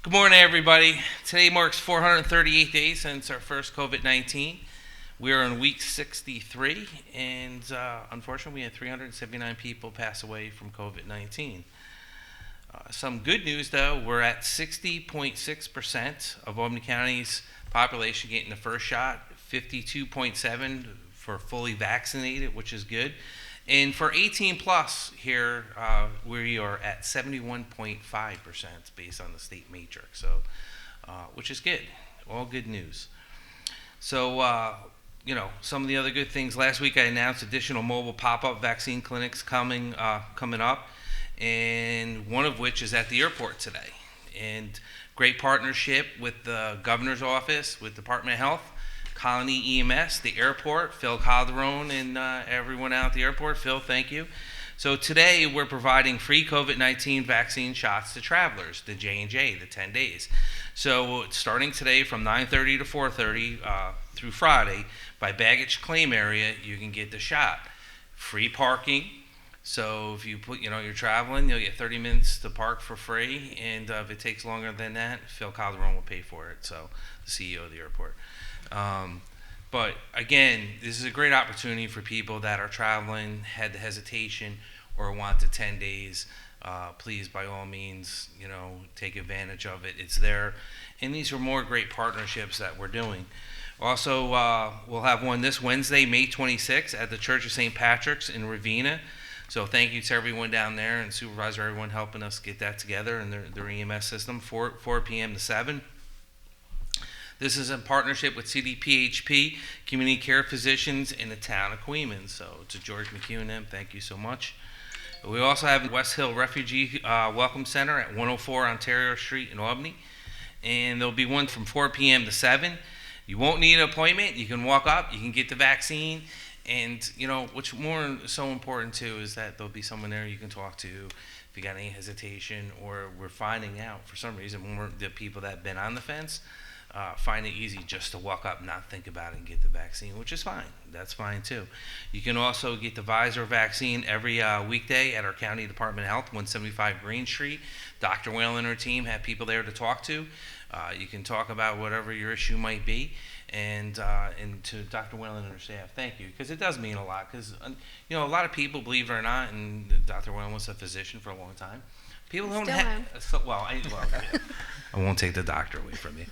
Good morning, everybody. Today marks 438 days since our first COVID-19. We are in week 63, and unfortunately, we had 379 people pass away from COVID-19. Some good news, though, we're at 60.6% of Albany County's population getting the first shot, 52.7% for fully vaccinated, which is good. And for 18 plus here, we are at 71.5% based on the state matrix, so which is good. All good news. So, some of the other good things. Last week I announced additional mobile pop-up vaccine clinics coming up, and one of which is at the airport today. And great partnership with the governor's office, with Department of Health, Colony EMS, the airport, Phil Calderon, and everyone out at the airport. Phil, thank you. So today we're providing free COVID-19 vaccine shots to travelers, the J&J, the 10 days. So starting today from 9:30 to 4:30 through Friday, by baggage claim area, you can get the shot. Free parking. So if you you're traveling, you'll get 30 minutes to park for free, and if it takes longer than that, Phil Calderon will pay for it. So the CEO of the airport. But again, this is a great opportunity for people that are traveling, had the hesitation, or want the 10 days. Please, by all means, take advantage of it. It's there. And these are more great partnerships that we're doing. Also, we'll have one this Wednesday, May 26th, at the Church of St. Patrick's in Ravenna. So thank you to everyone down there and supervisor, everyone helping us get that together and their EMS system, 4 p.m. to 7. This is in partnership with CDPHP, Community Care Physicians in the town of Queens. So to George McHugh and them, thank you so much. We also have West Hill Refugee Welcome Center at 104 Ontario Street in Albany. And there'll be one from 4 p.m. to 7. You won't need an appointment. You can walk up. You can get the vaccine. And, what's more so important, too, is that there'll be someone there you can talk to if you got any hesitation, or we're finding out, for some reason, more the people that have been on the fence, find it easy just to walk up, not think about it, and get the vaccine, which is fine. That's fine, too. You can also get the Pfizer vaccine every weekday at our County Department of Health, 175 Green Street. Dr. Whalen and her team have people there to talk to. You can talk about whatever your issue might be. And to Dr. Whalen and her staff, thank you, because it does mean a lot. Because, a lot of people, believe it or not, and Dr. Whalen was a physician for a long time, people don't have. I won't take the doctor away from you.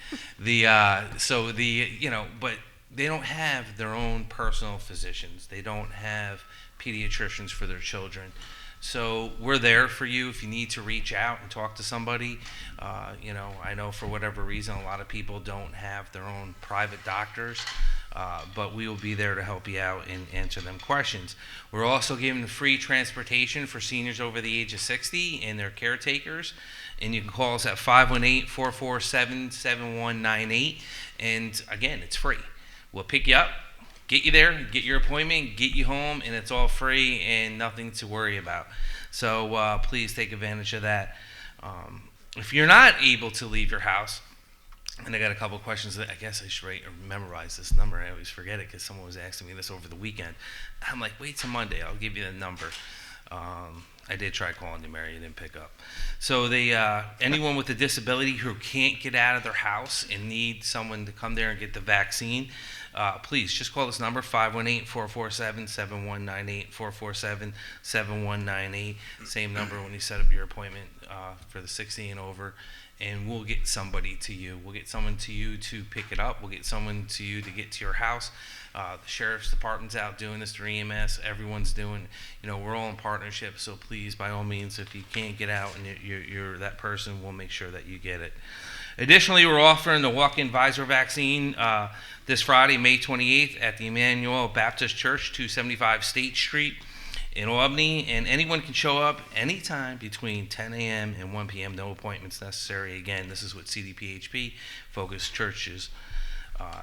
But they don't have their own personal physicians. They don't have pediatricians for their children. So we're there for you if you need to reach out and talk to somebody. I know for whatever reason a lot of people don't have their own private doctors. But we will be there to help you out and answer them questions. We're also giving free transportation for seniors over the age of 60 and their caretakers. And you can call us at 518-447-7198. And again, it's free. We'll pick you up, get you there, get your appointment, get you home, and it's all free and nothing to worry about. So please take advantage of that. If you're not able to leave your house, and I got a couple of questions that I guess I should memorize this number. I always forget it because someone was asking me this over the weekend. I'm like, wait till Monday. I'll give you the number. I did try calling you, Mary. You didn't pick up. So anyone with a disability who can't get out of their house and need someone to come there and get the vaccine, please just call this number, 518-447-7198, 447-7198. Same number when you set up your appointment for the 60 and over. And we'll get somebody to you. We'll get someone to you to pick it up. We'll get someone to you to get to your house. The sheriff's department's out doing this through EMS. Everyone's doing, we're all in partnership. So please, by all means, if you can't get out and you're that person, we'll make sure that you get it. Additionally, we're offering the walk-in Pfizer vaccine this Friday, May 28th at the Emmanuel Baptist Church, 275 State Street in Albany, and anyone can show up anytime between 10 a.m. and 1 p.m. No appointments necessary. Again, this is with CDPHP focused churches.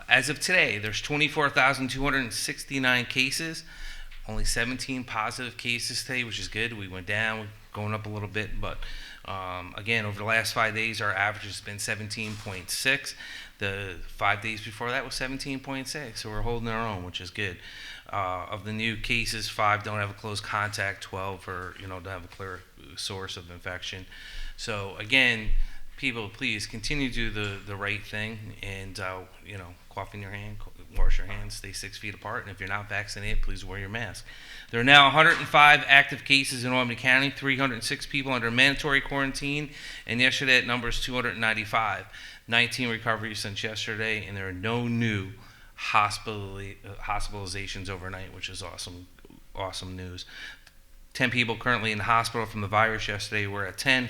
As of today, there's 24,269 cases, only 17 positive cases today, which is good. We went down, going up a little bit, but again, over the last 5 days, our average has been 17.6. The 5 days before that was 17.6, so we're holding our own, which is good. Of the new cases, 5 don't have a close contact, 12 don't have a clear source of infection. So again, people, please continue to do the right thing and, cough in your hand, wash your hands, stay 6 feet apart, and if you're not vaccinated, please wear your mask. There are now 105 active cases in Albany County, 306 people under mandatory quarantine, and yesterday that number is 295. 19 recoveries since yesterday, and there are no new hospitalizations overnight, which is awesome news. 10 people currently in the hospital from the virus yesterday. We're at 10,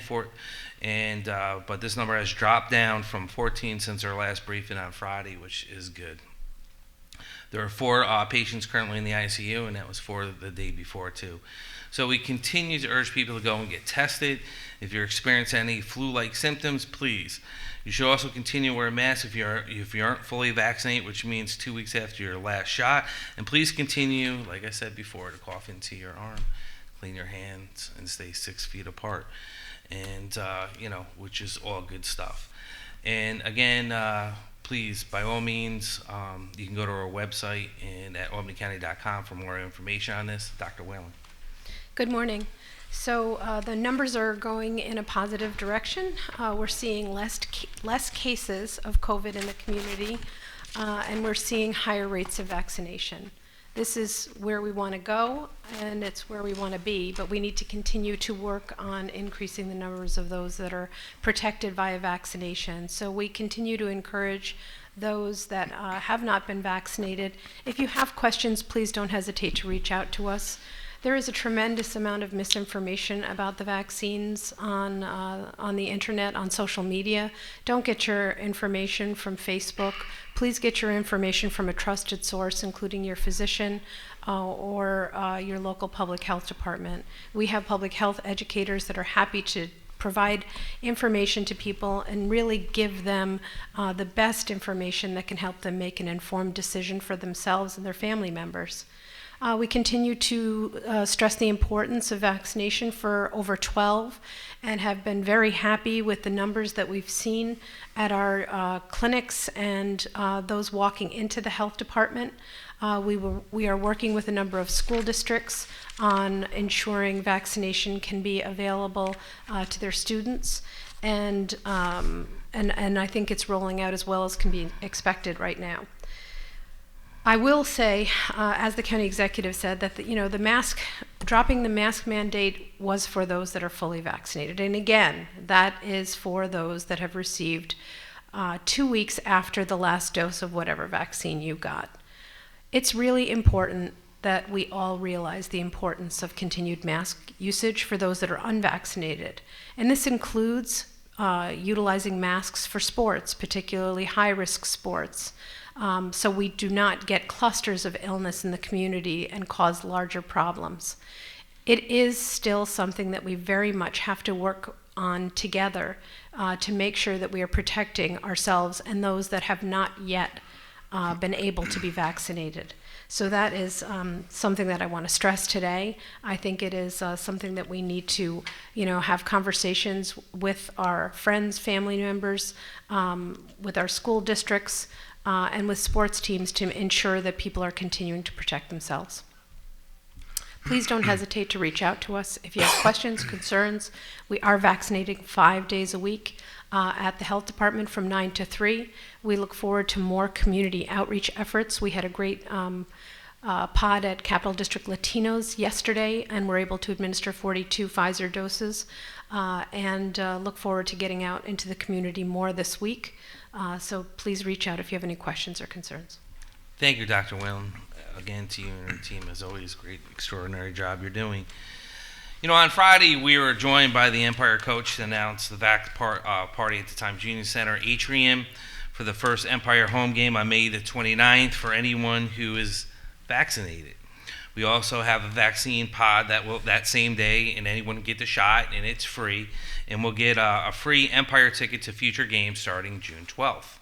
but this number has dropped down from 14 since our last briefing on Friday, which is good. There are 4 patients currently in the ICU, and that was 4 the day before too. So we continue to urge people to go and get tested. If you're experiencing any flu-like symptoms, please. You should also continue to wear a mask if you aren't fully vaccinated, which means 2 weeks after your last shot. And please continue, like I said before, to cough into your arm, clean your hands, and stay 6 feet apart. And, which is all good stuff. And again, please, by all means, you can go to our website and at albanycounty.com for more information on this. Dr. Whalen. Good morning. So the numbers are going in a positive direction. We're seeing less cases of COVID in the community, and we're seeing higher rates of vaccination. This is where we want to go, and it's where we want to be, but we need to continue to work on increasing the numbers of those that are protected via vaccination. So we continue to encourage those that have not been vaccinated. If you have questions, please don't hesitate to reach out to us. There is a tremendous amount of misinformation about the vaccines on the internet, on social media. Don't get your information from Facebook. Please get your information from a trusted source, including your physician or your local public health department. We have public health educators that are happy to provide information to people and really give them the best information that can help them make an informed decision for themselves and their family members. We continue to stress the importance of vaccination for over 12 and have been very happy with the numbers that we've seen at our clinics and those walking into the health department. We are working with a number of school districts on ensuring vaccination can be available to their students, and I think it's rolling out as well as can be expected right now. I will say, as the county executive said, that dropping the mask mandate was for those that are fully vaccinated. And again, that is for those that have received 2 weeks after the last dose of whatever vaccine you got. It's really important that we all realize the importance of continued mask usage for those that are unvaccinated. And this includes utilizing masks for sports, particularly high-risk sports. So we do not get clusters of illness in the community and cause larger problems. It is still something that we very much have to work on together to make sure that we are protecting ourselves and those that have not yet been able to be vaccinated. So that is something that I want to stress today. I think it is something that we need to, have conversations with our friends, family members, with our school districts, and with sports teams to ensure that people are continuing to protect themselves. Please don't hesitate to reach out to us if you have questions, concerns. We are vaccinating 5 days a week at the health department from 9 to 3. We look forward to more community outreach efforts. We had a great pod at Capital District Latinos yesterday, and we're able to administer 42 Pfizer doses and look forward to getting out into the community more this week. So please reach out if you have any questions or concerns. Thank you, Dr. Whalen. Again, to you and your team, as always, great, extraordinary job you're doing. On Friday, we were joined by the Empire coach to announce the party at the Times Union Center atrium for the first Empire home game on May the 29th for anyone who is vaccinated. We also have a vaccine pod that same day, and anyone can get the shot, and it's free. And we'll get a free Empire ticket to future games starting June 12th.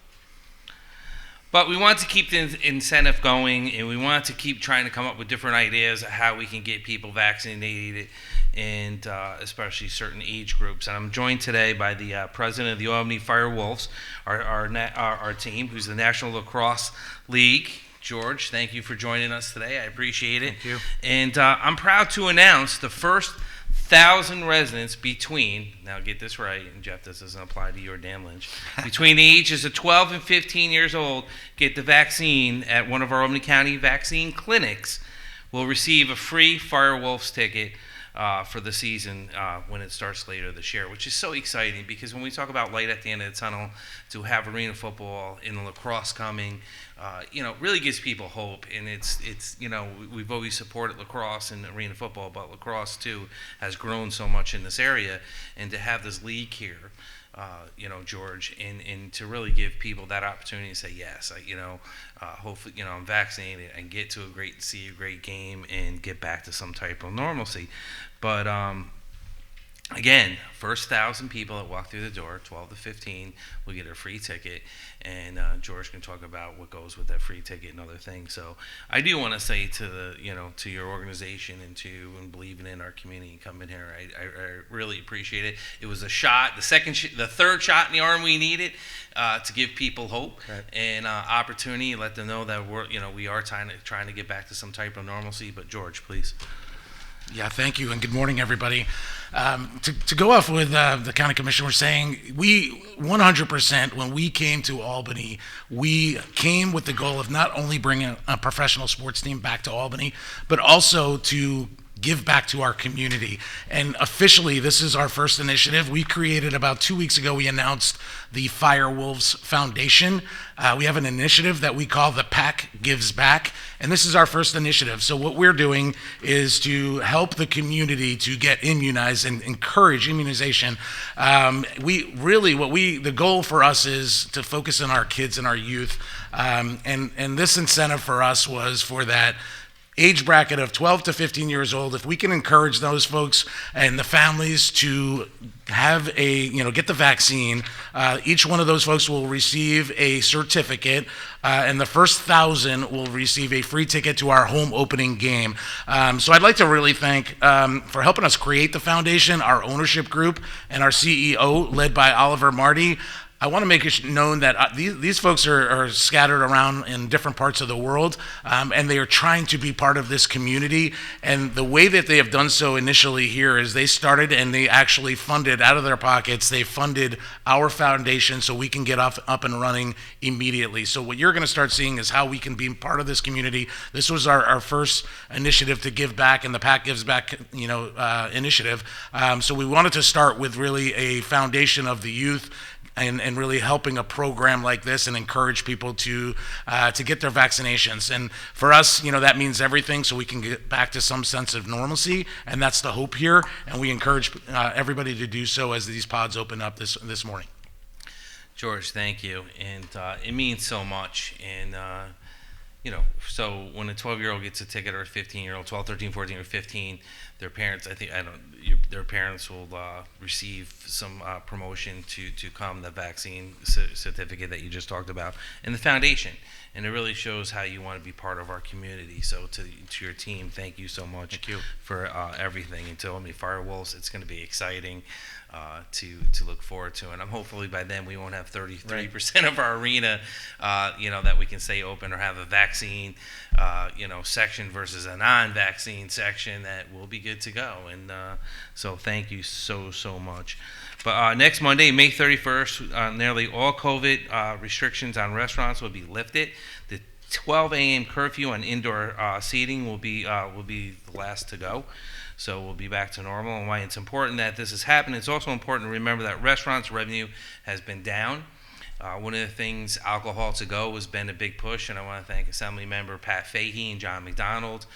But we want to keep the incentive going, and we want to keep trying to come up with different ideas of how we can get people vaccinated, and especially certain age groups. And I'm joined today by the president of the Albany Firewolves, our team, who's the National Lacrosse League. George, thank you for joining us today. I appreciate it. Thank you. And I'm proud to announce the first 1,000 residents between, now get this right, and Jeff, this doesn't apply to your damn Lynch, between the ages of 12 and 15 years old get the vaccine at one of our Albany County vaccine clinics will receive a free Firewolves ticket for the season when it starts later this year, which is so exciting because when we talk about light at the end of the tunnel, to have arena football and lacrosse coming, really gives people hope. And it's we've always supported lacrosse and arena football, but lacrosse too has grown so much in this area, and to have this league here, George, and to really give people that opportunity to say yes, hopefully, I'm vaccinated and get to see a great game and get back to some type of normalcy. But again, first 1,000 people that walk through the door, 12 to 15, will get a free ticket, and George can talk about what goes with that free ticket and other things. So I do want to say to to your organization and believing in our community and coming here, I really appreciate it. It was a shot, the third shot in the arm we needed to give people hope, right, and opportunity, let them know that we are trying to get back to some type of normalcy. But George, please. Yeah, thank you, and good morning, everybody. To go off with the county commissioner was saying, we 100%, when we came to Albany, we came with the goal of not only bringing a professional sports team back to Albany, but also to give back to our community. And officially, this is our first initiative. We created about 2 weeks ago, we announced the Firewolves Foundation. We have an initiative that we call the PAC Gives Back, and this is our first initiative. So what we're doing is to help the community to get immunized and encourage immunization. The goal for us is to focus on our kids and our youth, and this incentive for us was for that age bracket of 12 to 15 years old. If we can encourage those folks and the families to have get the vaccine, each one of those folks will receive a certificate, and the first 1,000 will receive a free ticket to our home opening game. So I'd like to really thank, for helping us create the foundation, our ownership group, and our CEO, led by Oliver Marty. I want to make it known that these folks are scattered around in different parts of the world, and they are trying to be part of this community. And the way that they have done so initially here is they started and they actually funded out of their pockets. They funded our foundation so we can get up and running immediately. So what you're going to start seeing is how we can be part of this community. This was our first initiative to give back, and the PAC Gives Back initiative. So we wanted to start with really a foundation of the youth, and really helping a program like this and encourage people to get their vaccinations. And for us, that means everything, so we can get back to some sense of normalcy, and that's the hope here. And we encourage everybody to do so as these pods open up this morning. George, thank you, and it means so much. And so when a 12-year-old gets a ticket, or a 15-year-old, 12, 13, 14, or 15, their parents, their parents will receive some promotion to come, the vaccine certificate that you just talked about, and the foundation. And it really shows how you want to be part of our community. So to your team, thank you so much. Thank you for everything. And to Albany Firewolves, it's going to be exciting to look forward to. And I'm hopefully by then we won't have 33% of our arena, that we can stay open, or have a vaccine, section versus a non-vaccine section. That will be good to go. And so thank you so much. But next Monday, May 31st, nearly all COVID restrictions on restaurants will be lifted. The 12 a.m. curfew on indoor seating will be the last to go. So we'll be back to normal. And why it's important that this is happening, it's also important to remember that restaurants' revenue has been down. One of the things, alcohol to go, has been a big push, and I want to thank Assembly Member Pat Fahey and John McDonald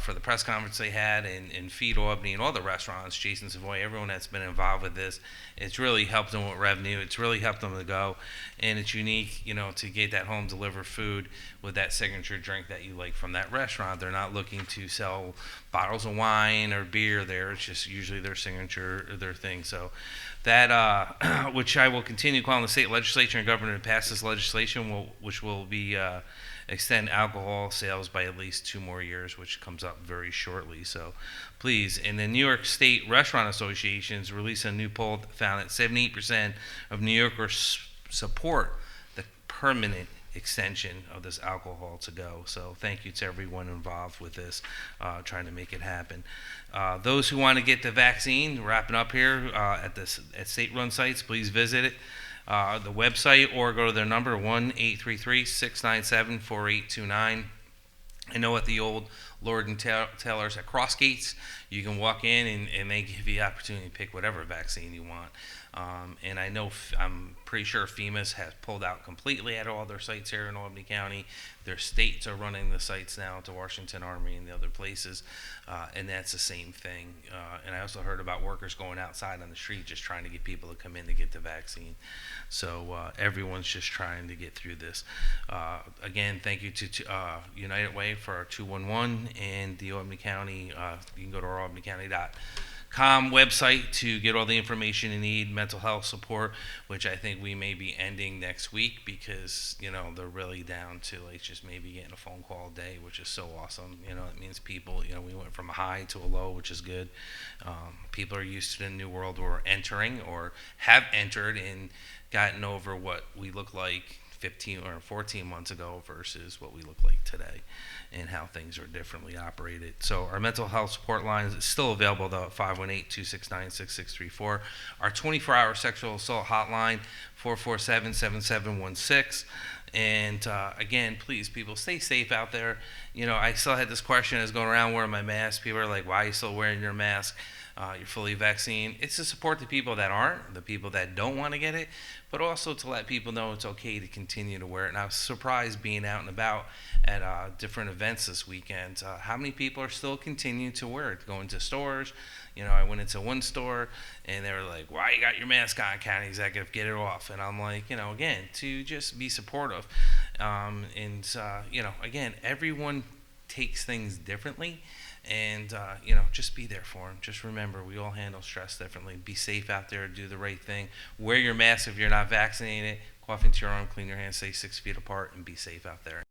for the press conference they had, and Feed Albany and all the restaurants, Jason Savoy, everyone that's been involved with this. It's really helped them with revenue. It's really helped them to go, and it's unique, to get that home delivered food with that signature drink that you like from that restaurant. They're not looking to sell bottles of wine or beer there. It's just usually their signature, their thing. So that, which I will continue calling the state legislature and governor to pass this legislation, which will be extend alcohol sales by at least 2 more years, which comes up very shortly. So please, and the New York State Restaurant Association's released a new poll that found that 78% of New Yorkers support the permanent extension of this alcohol to go. So thank you to everyone involved with this, trying to make it happen. Those who want to get the vaccine, wrapping up here at state-run sites, please visit it. The website, or go to their number, 1-833-697-4829. I know at the old Lord and Taylor's at Cross Gates, you can walk in and they give you the opportunity to pick whatever vaccine you want. And I know, I'm pretty sure FEMA's has pulled out completely at all their sites here in Albany County. Their states are running the sites now to Washington Army and the other places, and that's the same thing. And I also heard about workers going outside on the street just trying to get people to come in to get the vaccine. So everyone's just trying to get through this. Again, thank you to United Way for our 211 and the Albany County. You can go to our albanycounty.com website to get all the information you need, mental health support, which I think we may be ending next week because, they're really down to like just maybe getting a phone call a day, which is so awesome. It means people, we went from a high to a low, which is good. People are used to the new world we're entering or have entered and gotten over what we look like 15 or 14 months ago versus what we look like today and how things are differently operated. So our mental health support line is still available though at 518-269-6634. Our 24-hour sexual assault hotline, 447-7716. And again, please, people, stay safe out there. I still had this question as going around wearing my mask. People are like, why are you still wearing your mask? You're fully vaccinated. It's to support the people that aren't, the people that don't want to get it, but also to let people know it's okay to continue to wear it. And I was surprised being out and about at different events this weekend, how many people are still continuing to wear it, going to stores. I went into one store and they were like, why you got your mask on, county executive, get it off. And I'm like, again, to just be supportive. Again, everyone takes things differently. And, just be there for them. Just remember, we all handle stress differently. Be safe out there. Do the right thing. Wear your mask if you're not vaccinated. Cough into your arm. Clean your hands. Stay 6 feet apart. And be safe out there.